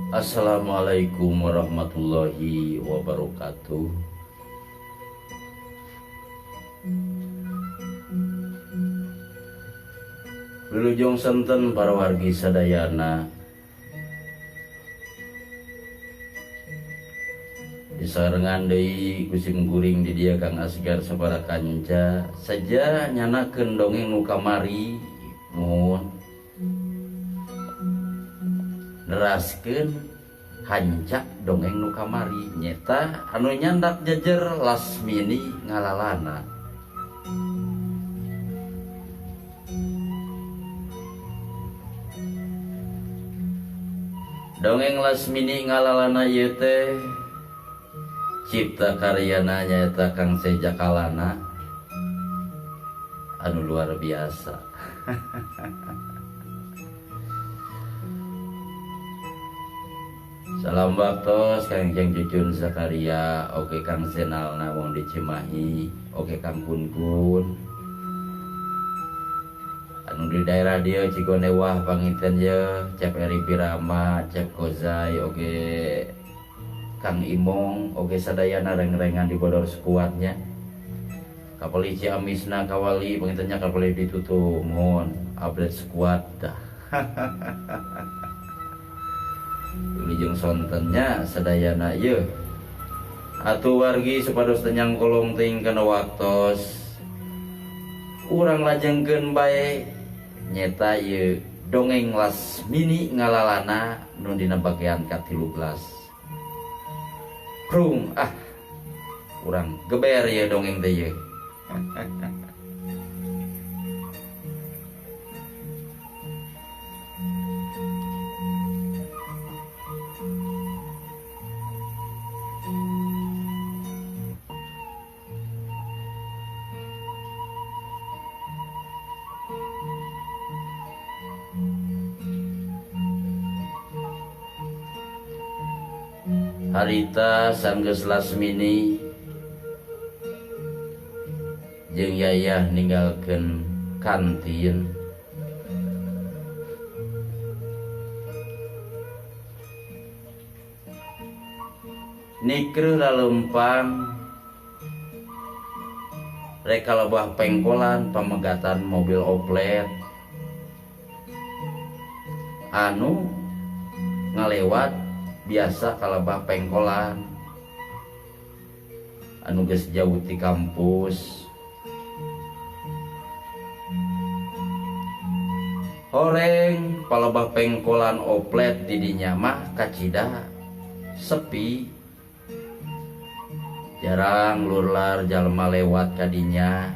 Assalamualaikum warahmatullahi wabarakatuh. Wilujeng senten para wargi sadayana disarengan deui kusim guring di dia Kang Asgar sabara kanca saja nyanakeun dongeng nu kamari mun neraskeun hancak dongeng nu kamari nyeta anu nyandak jejer Lasmini ngalalana. Dongeng Lasmini ngalalana ieu teh cipta karyana nyaeta Kang Sejakalana anu luar biasa. Salam baktos Kang Jeng Cucun Sakaria, oke Kang Senalna wong di Cimahi, oke Kang Kun anu di daerah dia Cigonewah Panginten ye, Cep Eri Pirama, Cep Kozai, oke Kang Imong, oke sadayana reng-rengan di bodor sekuatnya. Kapali Ciamisna kawali Pangintennya kapali ditutup mohon update sekuat dah. Wilujeng sontennya sadayana ye atuh wargi supados tenyang kolong ting kana waktos urang lajengkeun bae nyeta ye dongeng Lasmini ngalalana nu dina bagean ka-13. Krung urang geber ye dongeng teh ye. Harita sanggeus Lasmini jeung Yayah ninggalkeun kantin nikreuh lalempang rek kalebah pengkolan pamegatan mobil oplet anu ngalewat biasa kalebah pengkolan anu geus jauh ti kampus horeng palebah pengkolan oplet di dinya mah kacida sepi jarang lurlar jalma lewat kadinya.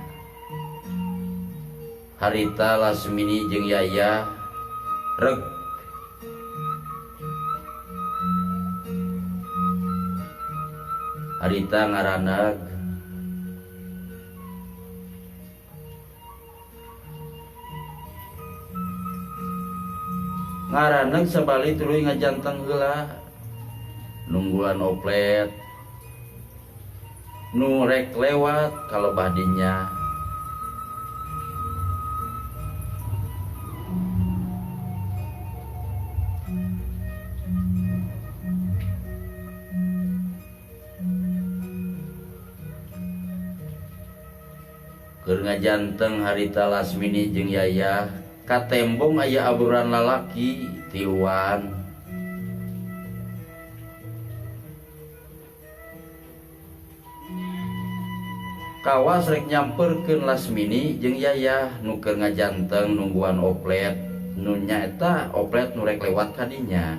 Harita Lasmini jeung Yayah reg harita ngaranag sabali tuluy ngajanteng heula nungguan oplet nu rek lewat kalebah dinya. Keur ngajanteng harita Lasmini jeung Yayah ka tembong aya aburan lalaki tiluan. Kawas rek nyamperkeun Lasmini jeung Yayah nu keur ngajanteng nungguan oplet nu nyaeta oplet nu rek lewat kadinya.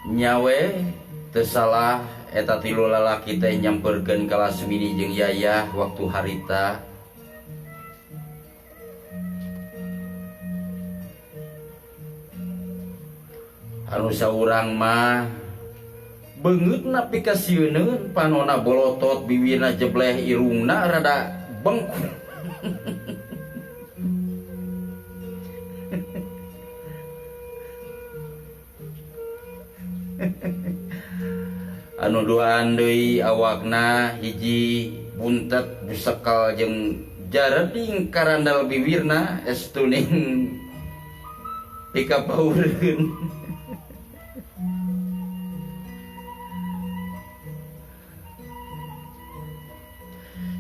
Nyawe teu salah eta tilu lalaki teh nyamperkeun ka Lasmini jeung Yayah waktu harita anu saurang mah beungeutna pikasieun panonna bolotot biwirna jebleh irungna rada bengkuk. Anu duaan deui awakna hiji buntet busekal jeung jareding karandal bibirna estuning dikapaureun.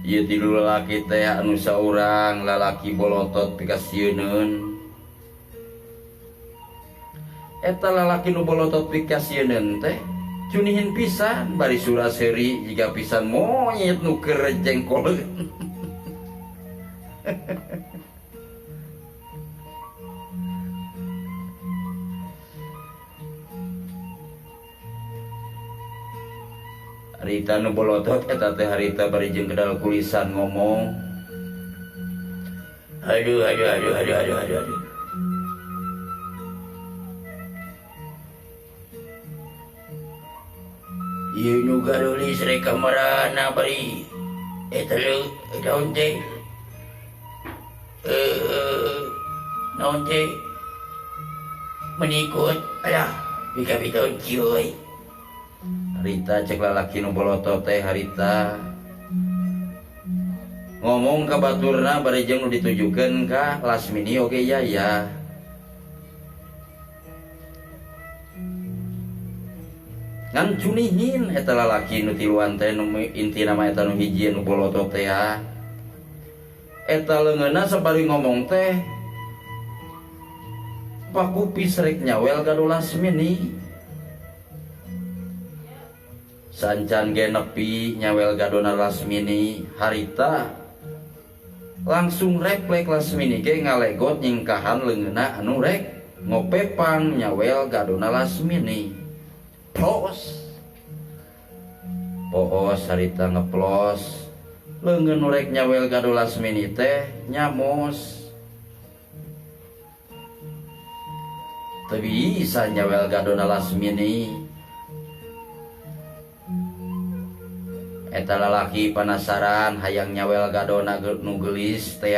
Ieu tilu lalaki teh anu saurang lalaki bolotot pikasieun. Eta lalaki nu bolotot pikasieun teh cunihin pisan bari suraseri jiga pisan monyet nu keur jengkoleun. Harita nu bolotot eta teh harita bari jeung kedal kulisan ngomong. Aduh. Ieu nu garulis rek kamarana bari eta daun teh. Naon teh? Menikut. Alah, bika-bika cieuy. Harita cek lalaki nu bolotot teh harita ngomong ka baturna bari jeung nu ditujukeun ka Lasmini oge ya. Ngan cunihin eta lalaki nu tiluan teh nu intina mah eta nu hiji nu bolotot teh eta leungeunna sabari ngomong teh pakupis rek nyawel ka Lasmini. Sancan ge nepi nyawel gadona Lasmini, harita langsung refleks Lasmini ge ngalegot nyingkahan leungeunna anu rek ngopepang nyawel gadona Lasmini. Poos harita ngeplos leungeun nu rek nyawel gado Lasmini teh nyamos. Teu bisa nyawel gadona Lasmini. Eta lalaki penasaran hayang nyawel gadona nu geulis teh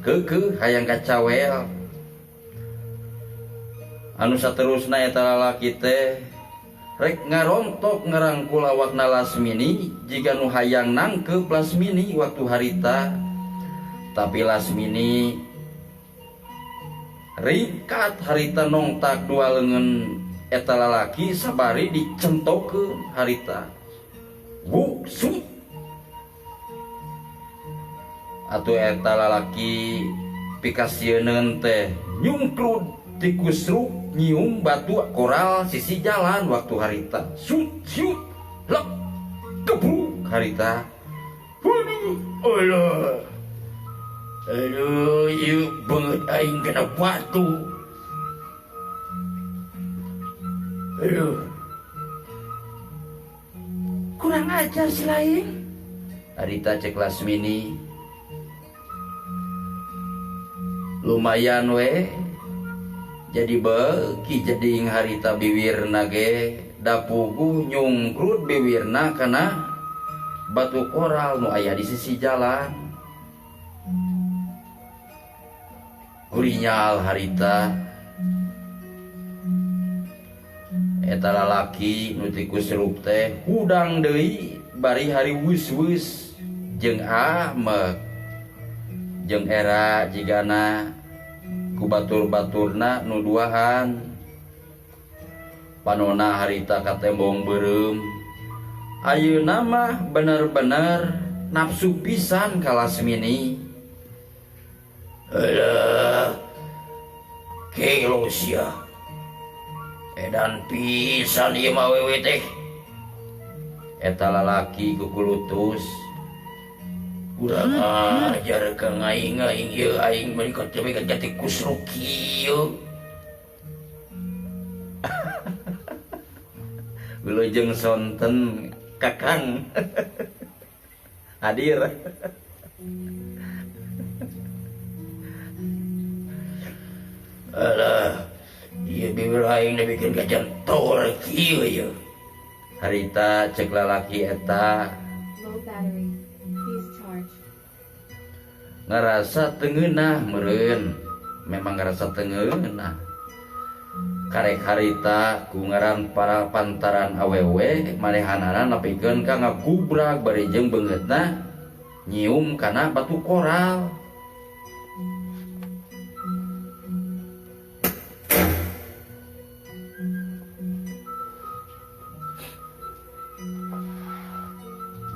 keukeuh hayang kacawel. Anu saterusna eta lalaki teh rek ngarontok ngarangkul awakna Lasmini jika nu hayang nangkep Lasmini waktu harita. Tapi Lasmini ringkat harita nongtak dua leungeun eta lalaki sabari dicentokeun harita. Wuksut atuh eta lalaki pikasieun teh nyungkrud ti kusruk nyium batu koral sisi jalan waktu harita. Syut lek kebruk harita. Aduh ieu beungeut aing kena batu. Aduh kurang ajar si lain. Harita cek Lasmini lumayan we jadi beuki jadi harita bibirna ge dapuguh nyungkrut bibirna kana batu koral nu aya di sisi jalan. Urinyal harita eta lalaki nu ti kusruk teh hudang deui bari hari wus-wus jeung Ahmed jeung era jigana ku batur-baturna nu duahan. Panonna harita ka tembong beureum. Ayeuna mah bener-bener nafsu pisan ka Lasmini. Alah kelos ya. Edan pisan ieu mah wewe teh. Eta lalaki kukulutus. Urang ajar ka ngaing-ngaing ieu aing bari kocebe ka jati kusruk kieu. Wilujeng sonten Kakang. Hadir. Alah ieu bibir aing bikin gajan tor kieu ieu. Harita cek lalaki eta Low battery. Please charge. ngarasa tengeunah meureun. Memang ngarasa tengeunah. Karek harita ku ngaran para pantaran awewe manehanana nepikeun ka ngagubrak bari jeung beungeutna nyium kana batu koral.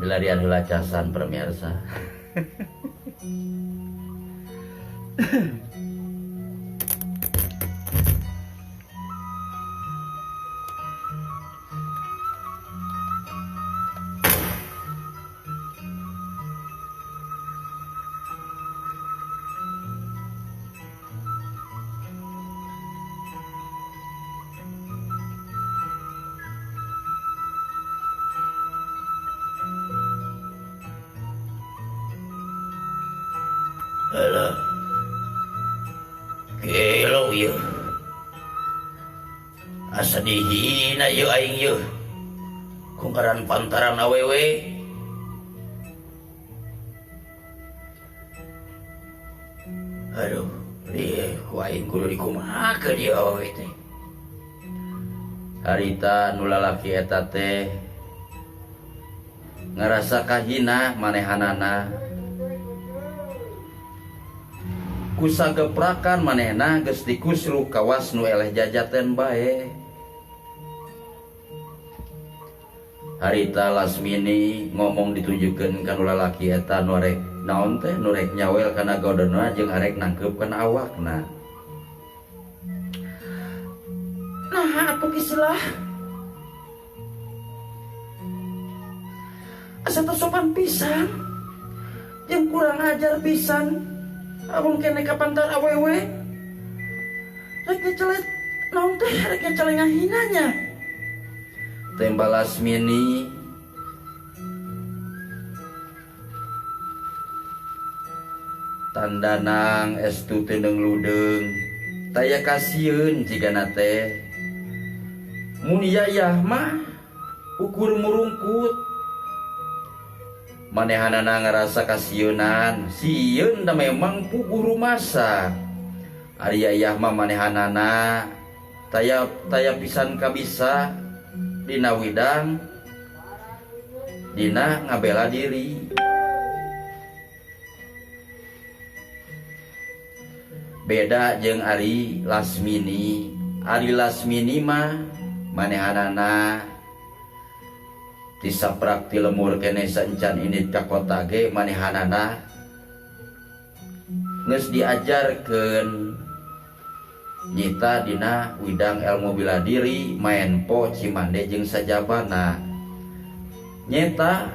Dilarian heula casan pemirsa. Alah, gelo yeuh. Asa dihina yeuh aing yeuh. Kungkaran pantaran awewe. Aduh, lieh ku aing kudu dikumahakeun ieu awewe teh. Harita nu lalaki eta teh ngarasa kahina manehanana. Kusageprakan manehna geus dikusru kawas nu eleh jajaten bae. Harita Lasmini ngomong ditujukeun ka nu lalaki eta nu rek naon teh nu rek nyawel kana godona jeung arek nangkeupkeun awakna. Nah, atuh kisilah. Asa teu sopan pisan. Jeung kurang ajar pisan. Abang kene kapantar awewe rek ngecelet naon teh rek ngecelet ngahinanya. Tembal Lasmini tandanang estu teu ludeung taya kasieun jigana teh mun yayah mah ukur murungkut. Manehanana ngerasa kasieunan, sieun da memang puguh rumasa. Ari yayah mah manehanana taya pisan kabisa dina widang dina ngabela diri. Beda jeung Ari Lasmini. Ari Lasmini mah manehanana disaprak ti lemur kene saencan ini ka kota ge manehanana geus diajarkeun nyita dina widang ilmu bela diri maen po cimande jeung sajabana. Nyeta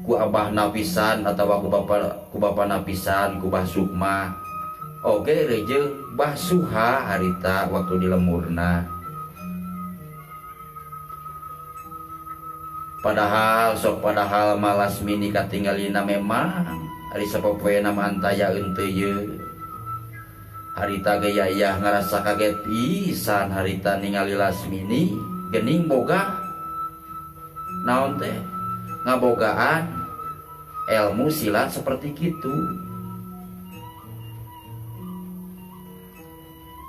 ku abahna pisan atawa ku bapana pisan ku Bah Sukma oge rejeung Bah Suha harita waktu di lemurna. Padahal Lasmini katinggalina memang ari sapopoena mah antaya henteu yeuh. Harita ge yayah ngarasa kaget pisan harita ningali Lasmini geuning boga naon teh ngabogaan ilmu silat seperti kitu.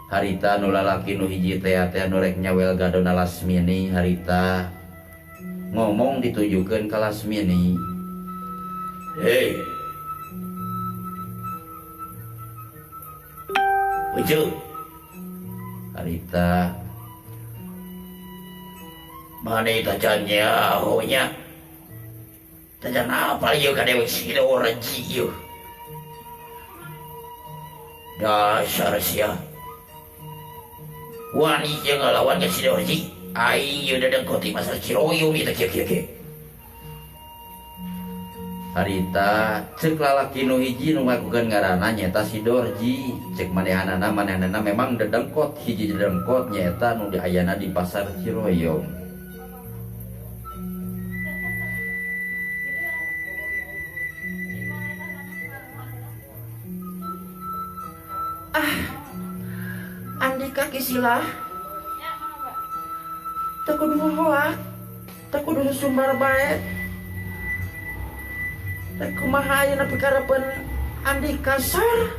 Harita nu lalaki nu hiji teh nu rek nyawel gadona Lasmini harita ngomong ditujukeun ka Lasmini. Hei, Ucu, Harita mana itu cannya ahonya? Tajan apa yeuh ka dewek Sidorji yeuh? Dasar sia. Wani jeung ngalawan ka Sidorji. Aing yeuh dadengkot ti pasar Ciroyom ieu teh kieu. Harita cek lalaki nu hiji nu ngagukeun ngaranna nyaeta Sidorji. Cek manehanana memang dedengkot hiji dedengkot nyaeta nu diayana di pasar Ciroyom. Andika kisilah teu kudu hoak, teu kudu sumbar bae. Rek kumaha ayeuna pikarepeun Andika sar.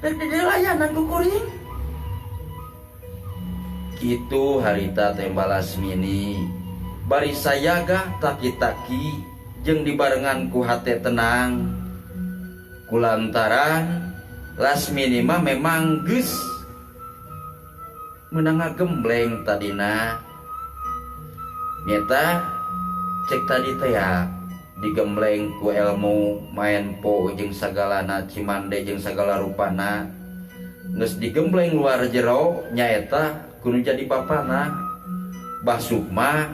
Rek didelayanan ku kuring. Kitu harita tembal Lasmini bari sayaga taki-taki jeung dibarengan ku hate tenang. Kulantaran Lasmini mah memang geus meunang ngagembleng tadina. Nyata cek tadi teh ya digembleng ku ilmu main po jeung sagalana cimande jeung sagala rupana geus digembleng luar jero nyaeta kudu jadi bapana Bah Sukma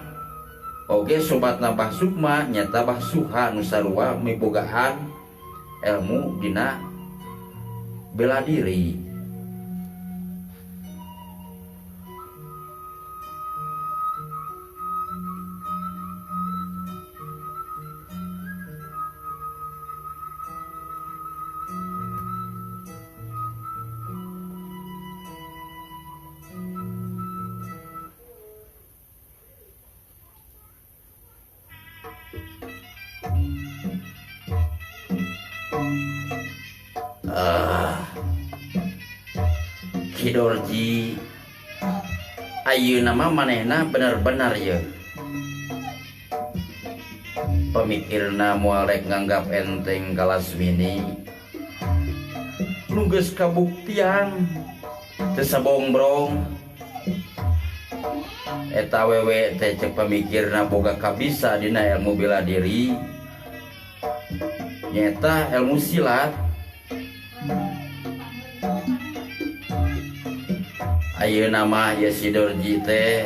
oge sobatna Bah Sukma nyata Bah Suha nu sarua mibogaan ilmu dina bela diri. Ki Dorji ayeuna mah manehna bener-bener ya pemikirna moal rek nganggap enteng ka Lasmini nu geus kabuktian teu sabongbrong eta awewe teh cek pemikirna boga kabisa dina ilmu bela diri nyata ilmu silat. Ayeuna mah ya si Dorji teh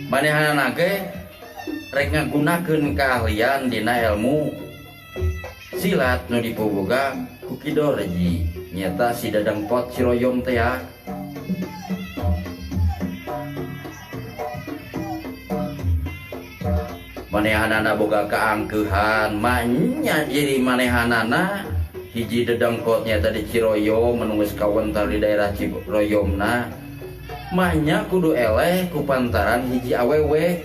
manehna ge rek ngagunakeun keahlian dina ilmu silat nu dipuboga ku Ki Dorji nyata si Dadang Pot Ciroyom teh ya. Manehanana boga kaangkeuhan manya jadi manehanana hiji dedengkotnya tadi Ciroyom menunggus kawentar di daerah Ciroyomna manya kudu eleh ku pantaran hiji awewe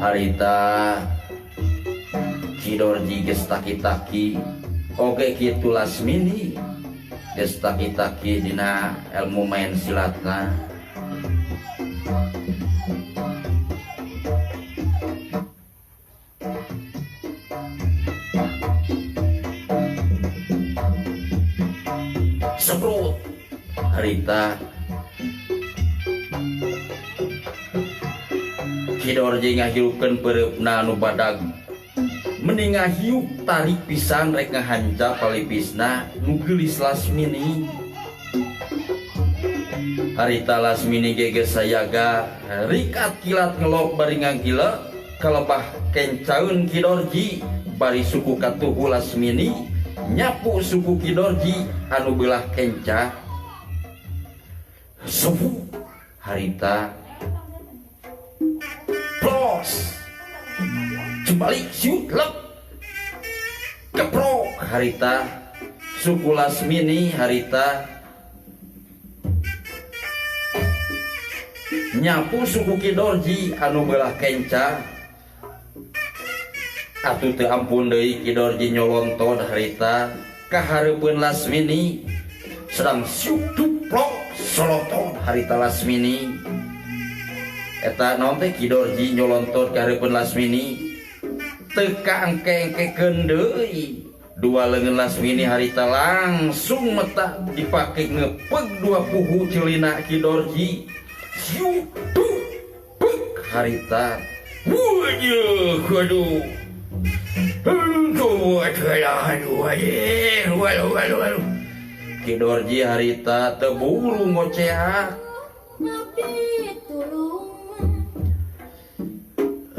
harita Ki Dorji geus taki-taki oge kitu Lasmini geus taki-taki dina ilmu main silatna. Seprut harita Ki Dorji ngahirupkeun pereupna nu badag mending ngahiup tarik pisan rek ngahanca palipisna nu geulis Lasmini. Harita Lasmini geus sayaga rikat kilat ngelok bari ngagila kalebah kencaeun Ki Dorji bari suku katuhu Lasmini nyapu suku Ki Dorji anu belah kenca subuh harita plos cembalik siut lep keprok harita suku Lasmini harita nyapu suku Ki Dorji anu belah kenca atuh teu ampun deui Ki Dorji nyolontod harita ka hareupeun Lasmini sedang siuk duplok solotod harita Lasmini eta naon teh Ki Dorji nyolontod ka hareupeun Lasmini teu kaengke-engkekeun deui dua leungeun Lasmini harita langsung meta dipake ngepeg dua puhu ceulina Ki Dorji siuk duplok harita waduh Ki Dorji harita teburu ngoceak Nabi tulung.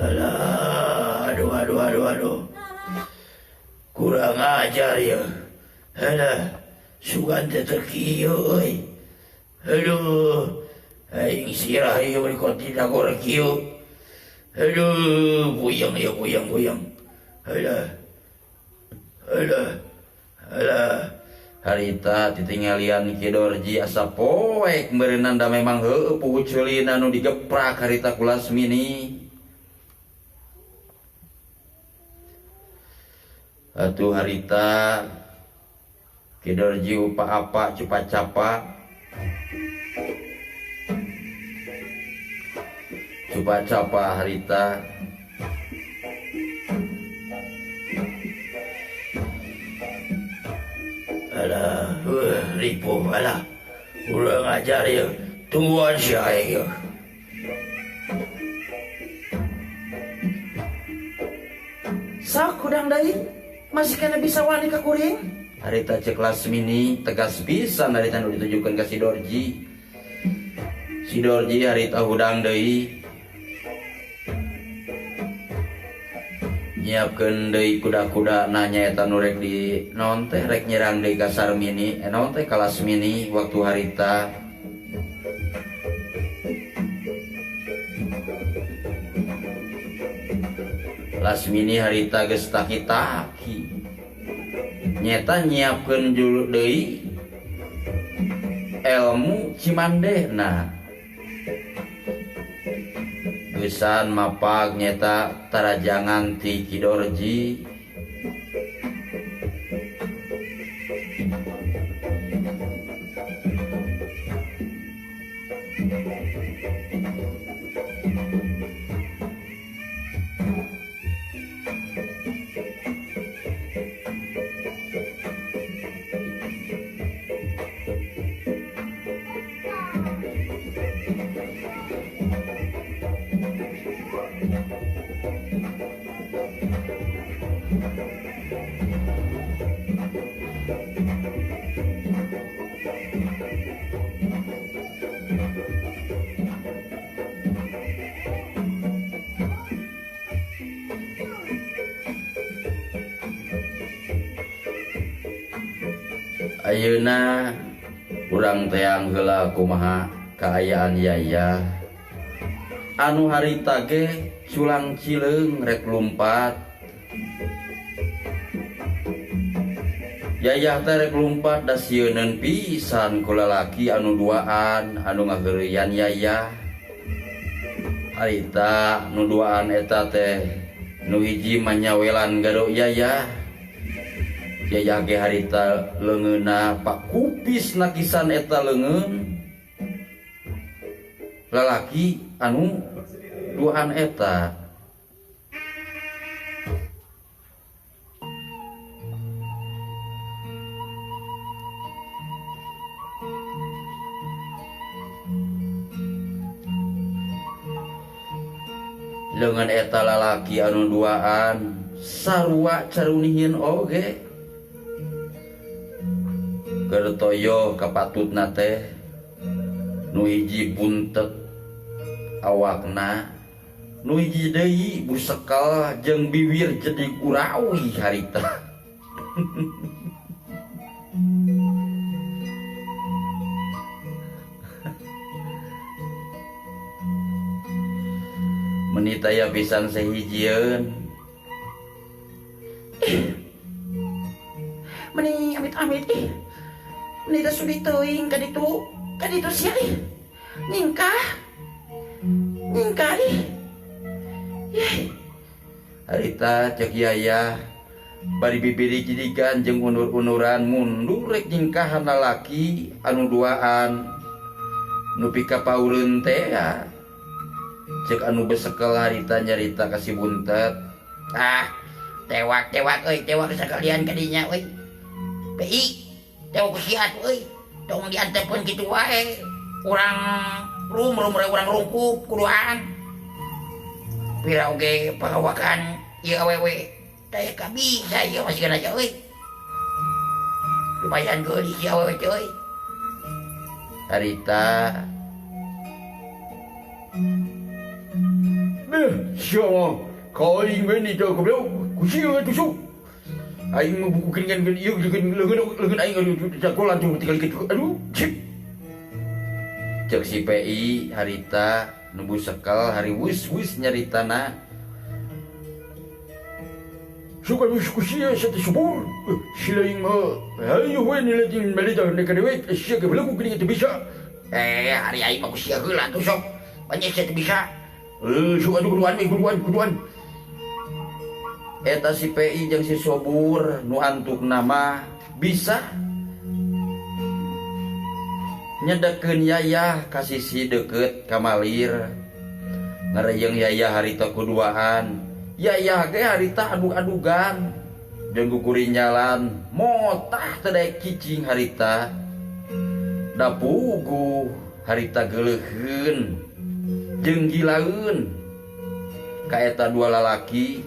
alah aduh kurang ajar ya alah sugan teh terkieu euy aduh aing sirah ieu di kontina goreng kieu aduh puyeng ya puyeng alah harita titinggalian Ki Dorji asa poek meureunna da memang heueuh puguh ceulina nu digeprak harita ku Lasmini. Atuh harita Ki Dorji upa-apa cupa-capa harita alah ripuh alah Kurang ajar ya. Tungguan si aing ya. Sak kudang deui masih kena bisa wani ka kuring. Harita cek Lasmini tegas pisan harita nu ditujukeun ka si Dorji. Si Dorji harita hudang deui. Nyiapkeun deui kuda-kuda nanya eta nu rek di naon teh rek nyerang deui ka Sarmini, naon teh ka Lasmini waktu harita. Lasmini harita geus taki-taki. Nyeta nyiapkeun julu deui ilmu Cimandena. Gesan mapag nyeta tarajangan ti Ki Dorji. Ayeuna urang teang heula kumaha kaayaan Yaya. Anu harita ge culang cileung rek lumpat. Yayah teh rek lumpat da sieuneun pisan ku lalaki anu duaan anu ngageureuyan Yayah. Harita nu duaan eta teh nu hiji mah nyawelan gado Yayah. Yayah ge harita leungeunna pak kupis nakisan eta leungeun lalaki anu duaan eta. Leungeun eta lalaki anu duaan sarua carunihin oge. Gertoyo kapatutna teh nu hiji buntet awakna, nu hiji deui busekel jeung bibir jadi urawi harita. Menitaya pisan sahijieun. Meni amit-amit Meni da sudi teuing ka ditu sia ningkah harita cek Yayah bari bibiri jidigan jeung unur-unuran mundur rek ningkahan lalaki anu duaan nu pika paureun teh cek anu besekel harita nyarita ka si buntet. Tewak tewak sakalian ka dinya euy. Pi tewak siat euy. Tong diantepkeun kitu wae. Urang urang rungkup kuduaan. Pira oge pagawakan ieu awewe teh kabisa ieu masih kana euy. Lumayan geulis ieu awewe teh euy. Harita siapa kau ingin ni jauh kau kusiu itu su. Aing membuku keringan ieu leungeun aing jagolan tu tinggal kitu. Aduh, cip. Cek si PI harita nembu sekal hari wis nyaritana. Suka kusiu satu subur. Silaing mah ayo we nilatin malita neka dewe sia ke belaku keringan tu bisa. Hari aing mah kusiu heula tu sok. Banyak sia teu bisa. Suka kuduan. Eta si PI jeung si Sobur nu antuk nama bisa nyedekeun Yayah ka sisi deukeut ka Malir. Ngareyeung Yayah harita kuduaan. Yayah ge harita adug-adugan jeung kuring jalan motah teh daek cicing harita. da puguh harita geuleuheun jeung gilaeun ka eta dua lalaki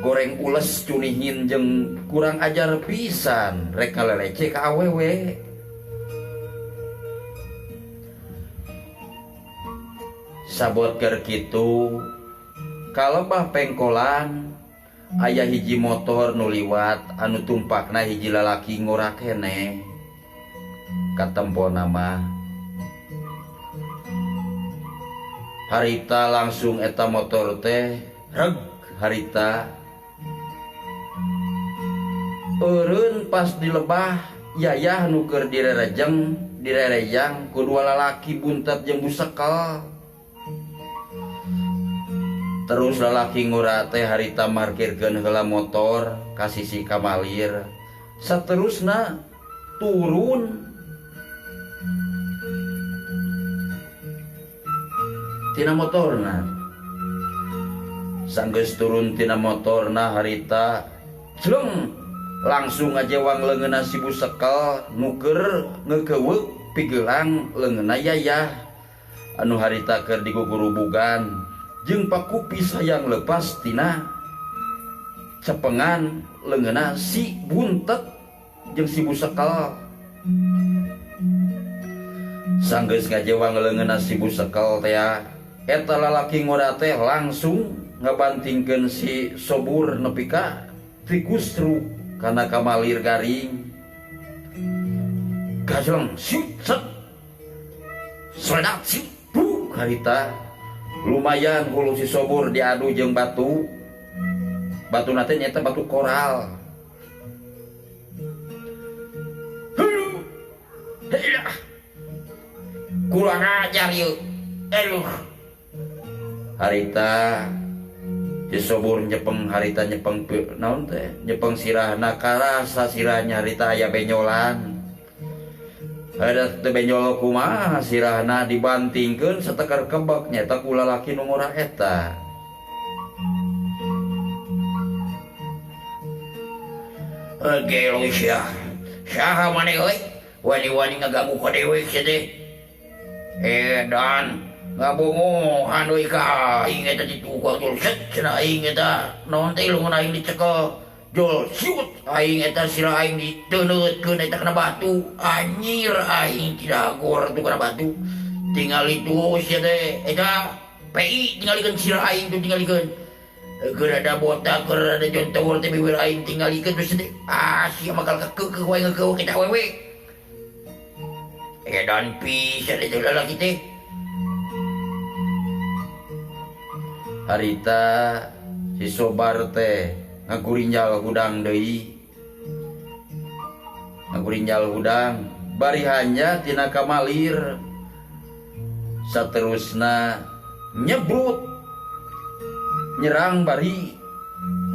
goreng ules cunihin jeung kurang ajar pisan rek ngalelece ka awewe. Sabot keur kitu kalebah pengkolan aya hiji motor nu liwat anu tumpakna hiji lalaki ngora keneh katempona mah harita langsung eta motor teh reg harita eureun pas dilebah yayah nu keur direrejang ku dua lalaki buntet jeung busekel. Terus lalaki ngura teh harita markirkeun heula motor ka sisi kamalir saterusna turun tina motorna. Sanggeus turun tina motorna harita jeleng langsung ngajewang leungeunna si busekel nu keur ngekeuweuk pigeulang leungeunna yayah anu harita keur digugurubugan jeung pakupi sayang lepas tina cepengan leungeunna si buntet jeung si busekel. Sanggeus ngajewang leungeunna si busekel teh eta lalaki ngora teh langsung ngabantingkeun si sobur nepi ka tikus truk kana kamalir garing. Gajleng siut set sodat siut buk harita lumayan hulu si sobur diadu jeung batu nate nyata batu koral. Kurang ajar yuk. Harita si sobur nyepeng harita nyepeng naon teh nyepeng sirahna karasa sirahnya harita aya benyolan. Ada teu benyol kumaha sirahna dibantingkeun satekar kebak nyata ku lalaki nu ngora eta. Gelo sia. Saha maneh euy? Wani-wani ngaganggu ka dewe sia teh. Dan ngabongohan euy ka aing eta ditukang jol set cenah aing eta naon teh lungun aing dicekel jol siut aing eta sira aing diteuneutkeun eta kana batu anjir aing tidak gor tu kana batu tinggal itu sia teh eta PI tinggalikeun sira aing tu tinggalikeun keur ada botak keur ada jontor teh bibir aing tinggalikeun terus teh sia bakal kekeuh wae ngeukeuk kita awewe dan pisan eta lalaki teh. Harita si sobar teh ngagurinjal hudang deui. Ngagurinjal hudang bari hanya tina kamalir. Saterusna nyebrut nyerang bari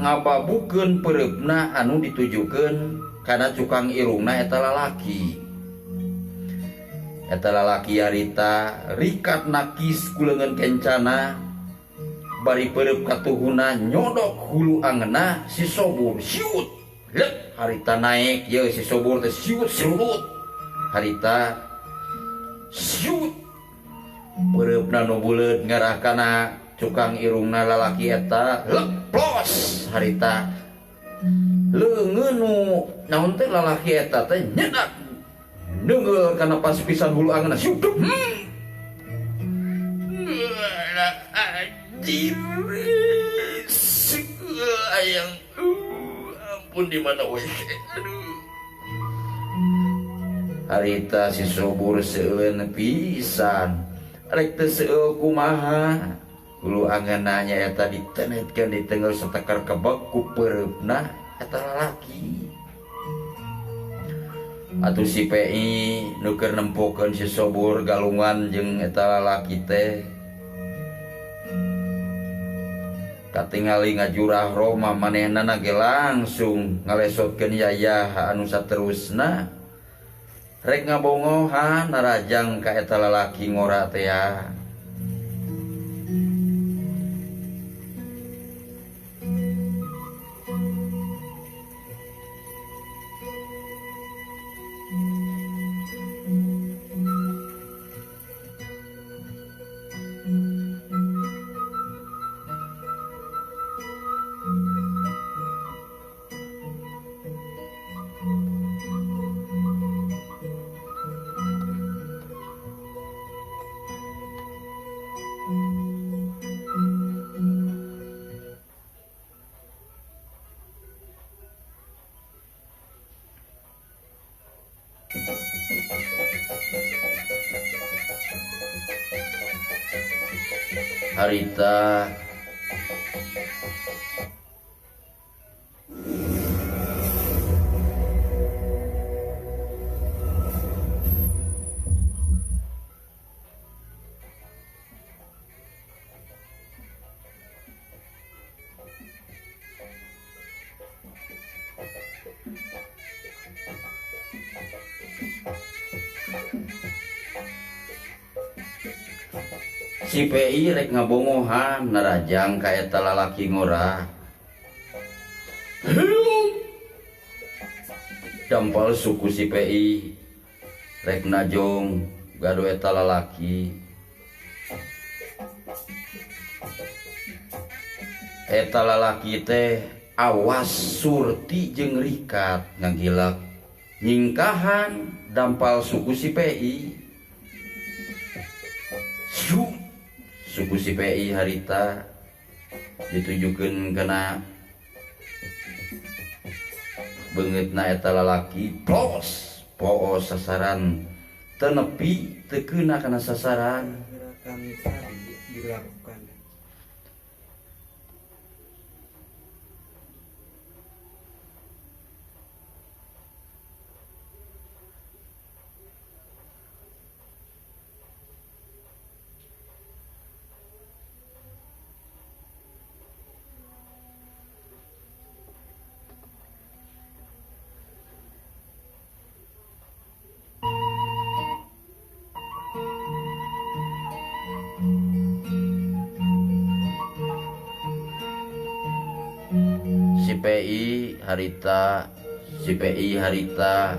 ngababukeun peureupna anu ditujukeun kana cukang irungna eta lalaki. Eta lalaki harita rikat nakis ku leungeun kencana bari peureub katuhuna nyodok hulu angeunna si sobur siut lek harita naik ye si sobur teh siut serurut harita siut peureupna nu buleud ngarah kana cukang irungna lalaki eta leplos harita leungeun nu naon teh lalaki eta teh nyedak neungeul kana pas pisan hulu angeunna siut ayang ampun di mana we harita si sobur seueun pisan rek teu seueul kumaha hulu angeunna nya eta ditenetkeun di teungel satekar kebek ku peureupna eta lalaki. Atuh si PI nu keur nempukeun si sobur galungan jeung eta lalaki teh katingali ngajurah Roma manehna ge langsung ngalesotkeun yayah anu saterusna rek ngabongohan narajang ka eta lalaki ngora teh. harita si PI rek ngabongohan narajang ka eta lalaki ngora. Dampal suku si PI rek najong gado eta lalaki. Eta lalaki teh awas surti jeung rikat ngagilak nyingkahan dampal suku si PI. Suku si PI harita ditujukeun kana beungeutna eta lalaki poos sasaran teu nepi teu keuna kana sasaran. Gerakan tadi dilakukan. Si PI harita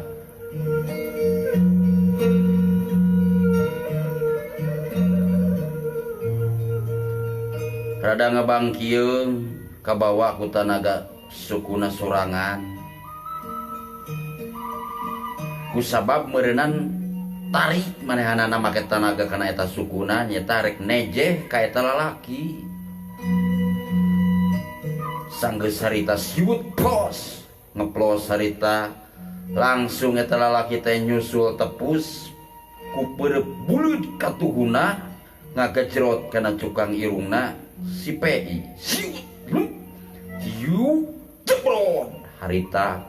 rada ngabangkieung kabawa ku tanaga sukuna sorangan kusabab meureunnan tarik manehanana make tanaga kana eta sukuna nyata rek nejeh ka eta lalaki. Sanggeus harita siwut plos ngeplos harita langsung eta lalaki teh nyusul tepus ku beureuh katuhuna ngagejrot kana cukang irungna si PI. Siu ceprot harita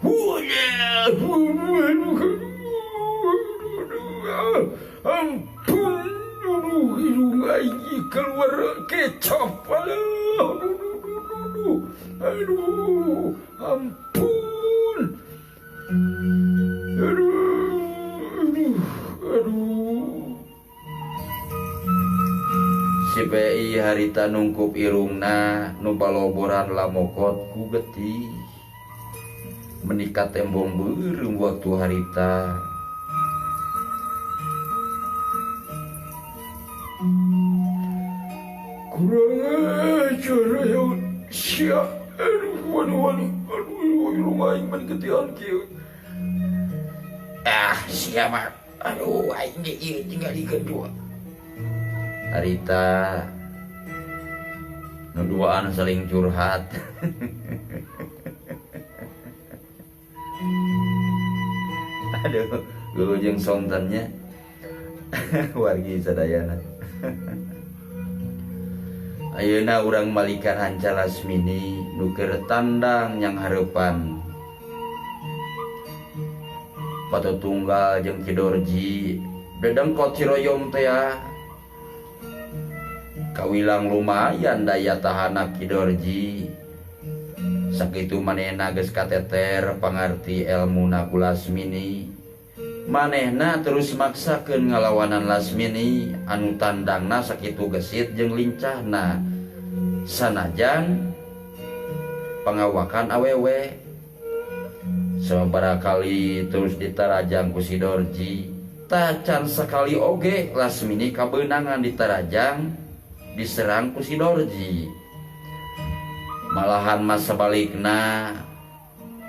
ampun irung aing keluar kecap. Aduh, ampun. Aduh. Si PI harita nungkup irungna nu baloboran lamokot ku getih. Menika tembong beureum waktu harita. Kurang ajar yang sia. Waduh, irung aing man getihan kieu. Sia mah. Aduh, aing ge ieu tinggal di kedua. Harita nu duaan saling curhat. Aduh, guru jeung sontennya. Wargi sadayana. Ayeuna urang malika Hanca Lasmini nu keur tandang yang hareupan Patutunggal jeung Kidorji dedengkot Ciroyom teh kawilang lumayan daya tahana Kidorji sakitu manehna geus kateter pangarti elmuna ku Lasmini manehna terus maksakeun ngalawanan Lasmini anu tandangna sakitu gesit jeung lincahna sanajan pangawakan awewe sabaraha kali terus ditarajang ku si Dorji tacan sekali oge Lasmini kabeunangan ditarajang diserang ku si Dorji malahan mas sabalikna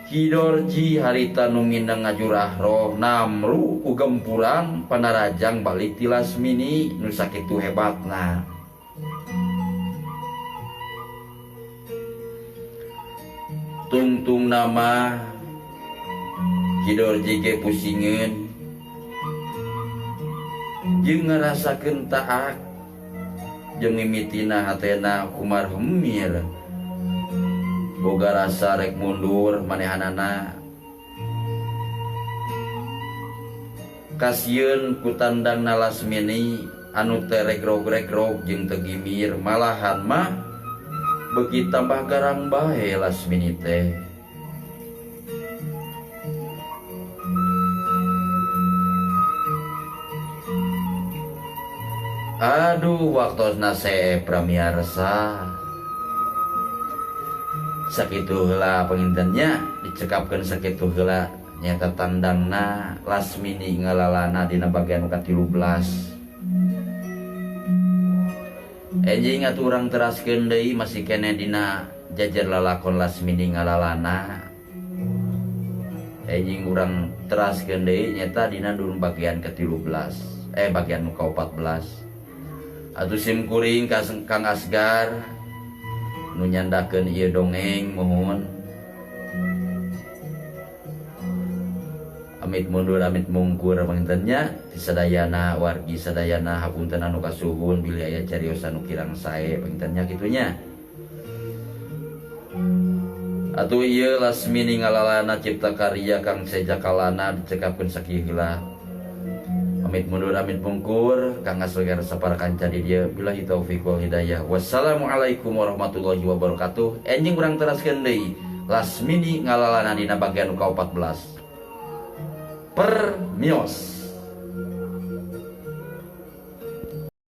Kidorji harita nu ngindeng ngajurah roh namru ku gempuran panarajang balik ti Lasmini nu sakitu hebatna. Tungtung nama Kidorji ge pusingeun jeung ngarasakeun taak jeung mimitina hatena kumar hemir boga rasa rek mundur manehanana kasieun ku tandangna Lasmini anu teh regrog-regrog jeung teu gimir malahan mah beuki tambah garang bae Lasmini teh. Aduh waktosna see pramiarsa sakitu heula pengintennya dicekapkeun sakitu heula nyata tandangna Lasmini ngalalana dina bagian ka-13. Enjing atuh urang teraskeun deui masih kene dina jajar lalakon Lasmini ngalalana. Enjing urang teraskeun deui nyata dina dun bagian ka-13 bagian ka-14. Atuh sim kuring Kang Asgar nu nyandakeun ieu dongeng mohon amit mundur amit mungkur pangintennya ti sadayana wargi sadayana hapunten anu kasuhun bilih aya carios anu kirang sae pangintennya kitunya. Atuh ieu Lasmini ngalalana cipta karya Kang sejakalana dicekapkeun sakiheula. Amit mundur amit mungkur Kang Asgar saparakan cadi dia billahi taufiq wal hidayah. Wassalamualaikum warahmatullahi wabarakatuh. Enjing urang teraskeun deui Lasmini ngalalana dina bagian ka-14. Permios.